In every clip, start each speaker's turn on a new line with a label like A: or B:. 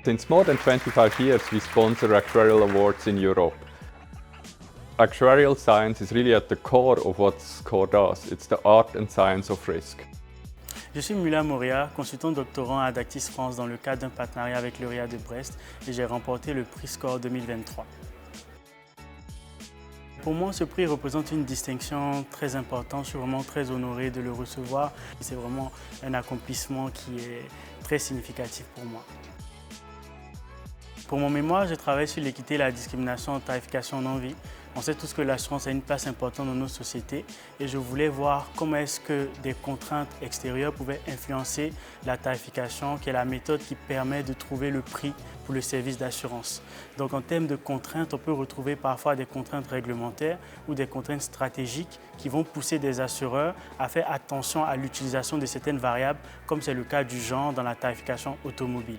A: Since more than 25 years, we sponsor actuarial awards in Europe. Actuarial science is really at the core of what SCOR does. It's the art and science of risk.
B: Je suis Mula Moria, consultant doctorant à Adactis France dans le cadre d'un partenariat avec l'URIA de Brest et j'ai remporté le prix SCOR 2023. Pour moi, ce prix représente une distinction très importante. Je suis vraiment très honoré de le recevoir. C'est vraiment un accomplissement qui est très significatif pour moi. Pour mon mémoire, je travaille sur l'équité et la discrimination en tarification en vie. On sait tous que l'assurance a une place importante dans nos sociétés et je voulais voir comment est-ce que des contraintes extérieures pouvaient influencer la tarification, qui est la méthode qui permet de trouver le prix pour le service d'assurance. Donc en termes de contraintes, on peut retrouver parfois des contraintes réglementaires ou des contraintes stratégiques qui vont pousser des assureurs à faire attention à l'utilisation de certaines variables, comme c'est le cas du genre dans la tarification automobile.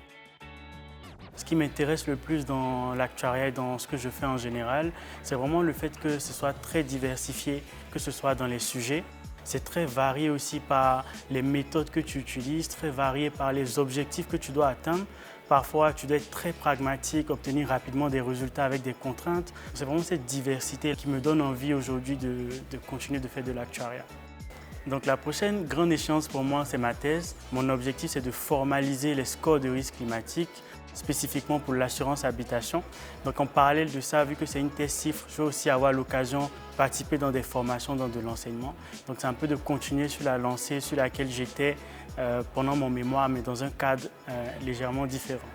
B: Ce qui m'intéresse le plus dans l'actuariat et dans ce que je fais en général, c'est vraiment le fait que ce soit très diversifié, que ce soit dans les sujets. C'est très varié aussi par les méthodes que tu utilises, très varié par les objectifs que tu dois atteindre. Parfois, tu dois être très pragmatique, obtenir rapidement des résultats avec des contraintes. C'est vraiment cette diversité qui me donne envie aujourd'hui de continuer de faire de l'actuariat. Donc la prochaine grande échéance pour moi, c'est ma thèse. Mon objectif, c'est de formaliser les scores de risque climatique, spécifiquement pour l'assurance habitation. Donc en parallèle de ça, vu que c'est une thèse chiffre, je vais aussi avoir l'occasion de participer dans des formations, dans de l'enseignement. Donc c'est un peu de continuer sur la lancée sur laquelle j'étais pendant mon mémoire, mais dans un cadre légèrement différent.